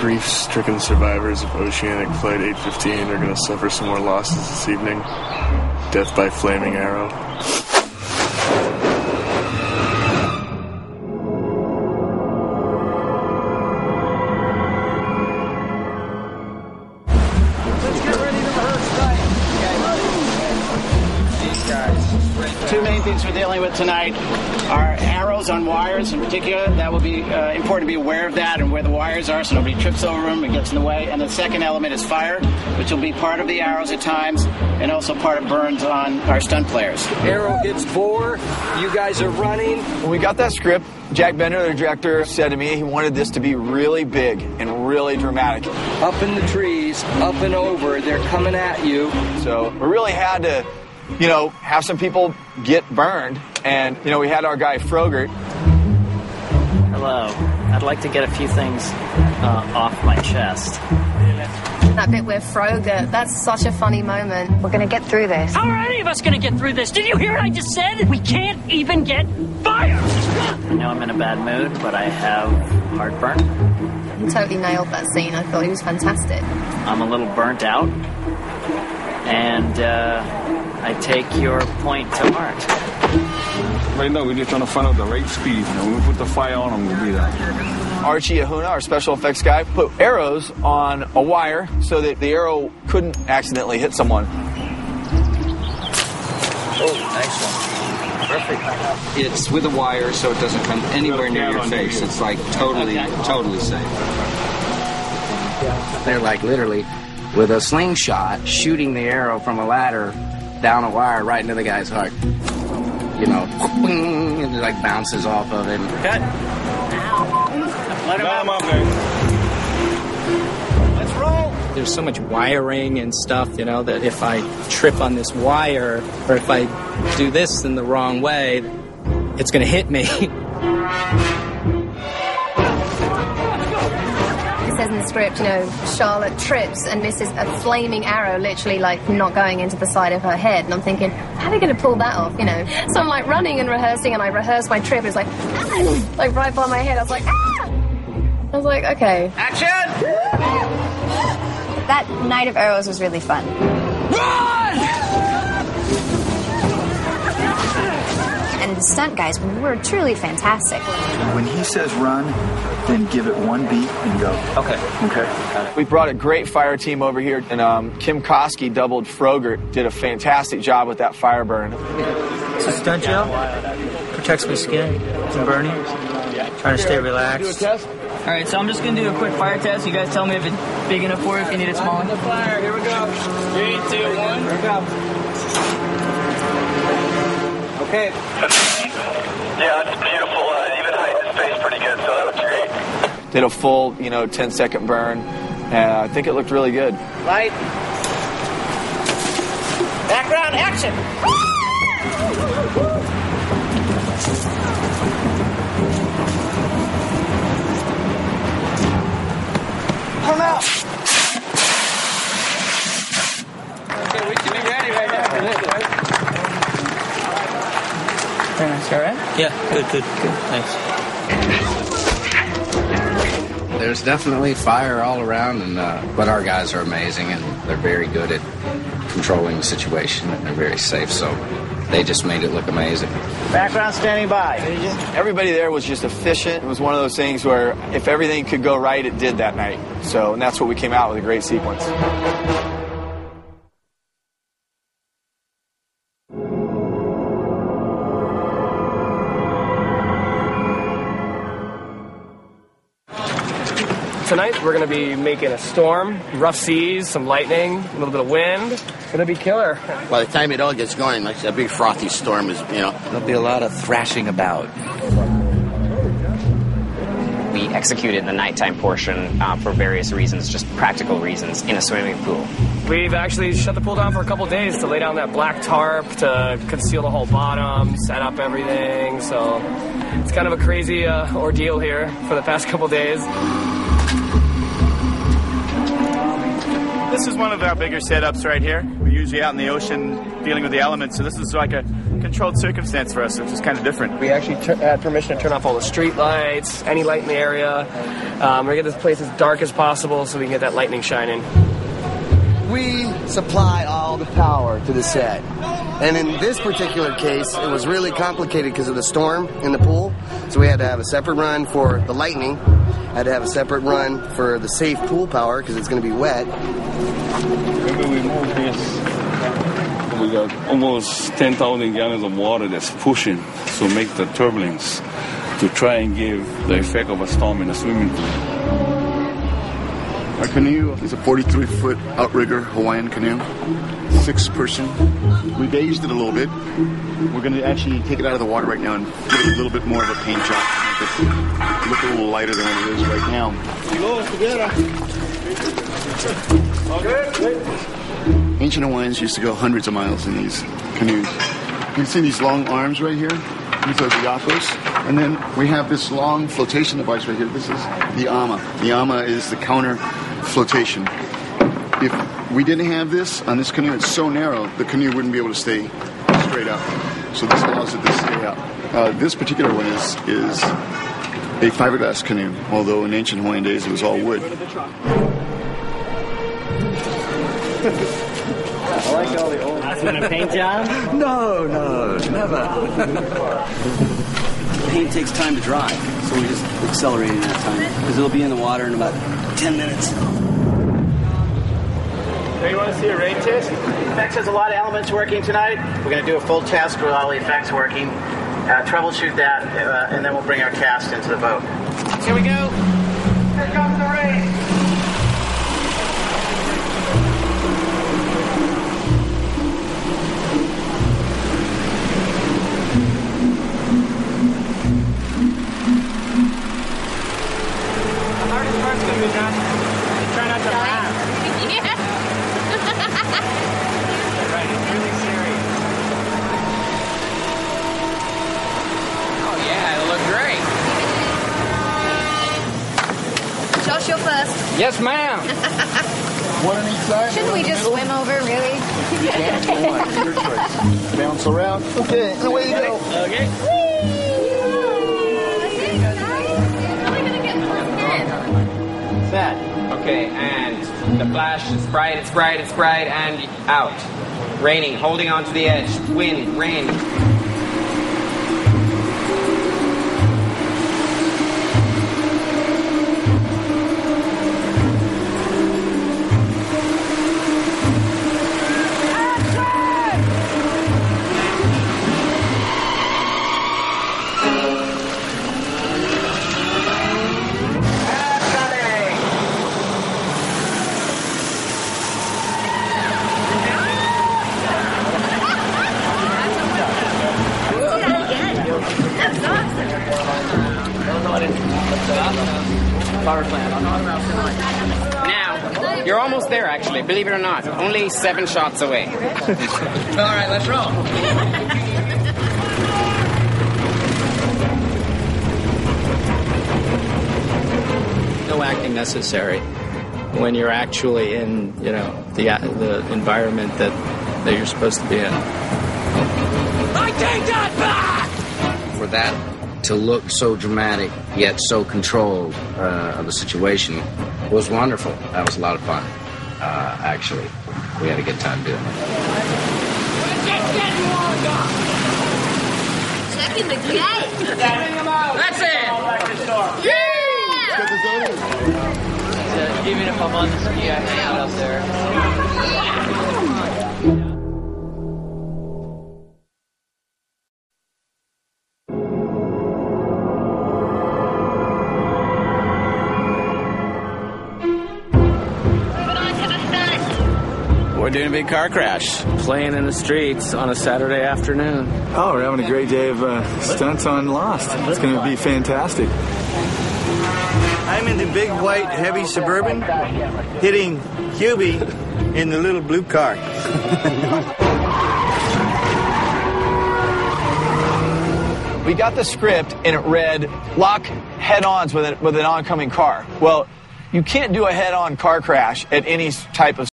grief-stricken survivors of Oceanic Flight 815 are going to suffer some more losses this evening. Death by flaming arrow. Two main things we're dealing with tonight are arrows on wires in particular. That will be important to be aware of that and where the wires are so nobody trips over them and gets in the way. And the second element is fire, which will be part of the arrows at times and also part of burns on our stunt players. Arrow hits bore. You guys are running. When we got that script, Jack Bender, the director, said to me he wanted this to be really big and really dramatic. Up in the trees, up and over, they're coming at you. So we really had to, have some people get burned. And, we had our guy Frogert. Hello. I'd like to get a few things off my chest. That bit with Frogert, that's such a funny moment. We're going to get through this. How are any of us going to get through this? Did you hear what I just said? We can't even get fire! I know I'm in a bad mood, but I have heartburn. He totally nailed that scene. I thought he was fantastic. I'm a little burnt out. And I take your point to heart. Right now, we're just trying to find out the right speed. When we put the fire on them, we'll be there. Archie Ahuna, our special effects guy, put arrows on a wire so that the arrow couldn't accidentally hit someone. Oh, nice one. Perfect. It's with a wire, so it doesn't come anywhere near your face. It's like totally safe. They're like literally with a slingshot shooting the arrow from a ladder down a wire right into the guy's heart. And it like bounces off of him. Cut. Let him out. Let's roll. There's so much wiring and stuff, that if I trip on this wire or if I do this in the wrong way, it's going to hit me. It says in the script, Charlotte trips and misses a flaming arrow, literally like not going into the side of her head. And I'm thinking, how are they going to pull that off, So I'm like running and rehearsing, and I rehearsed my trip. It was like right by my head. I was like, ah! I was like, okay. Action! That Night of Arrows was really fun. Run! And the stunt guys were truly fantastic. When he says run, then give it one beat and go. Okay. We brought a great fire team over here, and Kim Koski doubled Frogert, did a fantastic job with that fire burn. It's a stunt gel. Protects my skin from burning. Trying to stay relaxed. All right, so I'm just going to do a quick fire test. You guys tell me if it's big enough for it, if you need it smaller. The fire. Here we go. 3, 2, 1. Here we go. Okay. Yeah, it's beautiful. Even height is spaced pretty good, so that looks great. Did a full, 10-second burn, and I think it looked really good. Light. Background action. Come out. Okay, we should be ready right now for this, right? Very nice, all right? Yeah, good. Thanks. There's definitely fire all around, but our guys are amazing, and they're very good at controlling the situation, and they're very safe, so they just made it look amazing. Background standing by. Everybody there was just efficient. It was one of those things where if everything could go right, it did that night. And that's what we came out with, a great sequence. Tonight we're going to be making a storm, rough seas, some lightning, a little bit of wind. It's going to be killer. By the time it all gets going, like a big frothy storm is, There'll be a lot of thrashing about. We executed the nighttime portion for various reasons, just practical reasons, in a swimming pool. We've actually shut the pool down for a couple days to lay down that black tarp to conceal the whole bottom, set up everything. So it's kind of a crazy ordeal here for the past couple days. This is one of our bigger setups right here. We use usually out in the ocean dealing with the elements, so this is like a controlled circumstance for us, which is kind of different. We actually had permission to turn off all the street lights, any light in the area. We're going to get this place as dark as possible so we can get that lightning shining. We supply all the power to the set. And in this particular case, it was really complicated because of the storm in the pool. So we had to have a separate run for the lightning, had to have a separate run for the safe pool power because it's going to be wet. Maybe we move this. We got almost 10,000 gallons of water that's pushing to make the turbulence to try and give the effect of a storm in a swimming pool. Our canoe is a 43-foot outrigger Hawaiian canoe, 6-person. We beiged it a little bit. We're going to actually take it out of the water right now and give it a little bit more of a paint job to make it look a little lighter than what it is right now. Ancient Hawaiians used to go hundreds of miles in these canoes. You can see these long arms right here. These are the yakos. And then we have this long flotation device right here. This is the ama. The ama is the counter flotation. If we didn't have this on this canoe, it's so narrow, the canoe wouldn't be able to stay straight up. So this allows it to stay up. This particular one is a fiberglass canoe, although in ancient Hawaiian days it was all wood. I like all the old. That's been a paint job? No, never. Paint takes time to dry, so we're just accelerating that time because it'll be in the water in about 10 minutes. Hey, you want to see a rain test? Effects has a lot of elements working tonight. We're going to do a full test with all the effects working, troubleshoot that, and then we'll bring our cast into the boat. Here we go. Here comes the rain. Try not to laugh. Right, it's really serious. Oh yeah, it looked great. Josh, you're first. Yes, ma'am. One on each side. Shouldn't we just swim over, really? Your choice. Bounce around. Okay, and away you go. Okay. Set. Okay, and the flash is bright, it's bright, it's bright, and out. Raining, holding on to the edge. Wind, rain. Power plant. Now, you're almost there, actually, believe it or not. Only 7 shots away. All right, let's roll. No acting necessary when you're actually in, the environment that you're supposed to be in. I take that back! For that to look so dramatic yet so controlled of the situation was wonderful. That was a lot of fun. Actually, we had a good time doing it. Checking the gate. That's it! Yeah! Even if I'm on the ski, I hang out up there. We're doing a big car crash. Playing in the streets on a Saturday afternoon. Oh, we're having a great day of stunts on Lost. It's going to be fantastic. I'm in the big white heavy Suburban hitting Hubie in the little blue car. We got the script and it read lock head-ons with an oncoming car. Well, you can't do a head-on car crash at any type of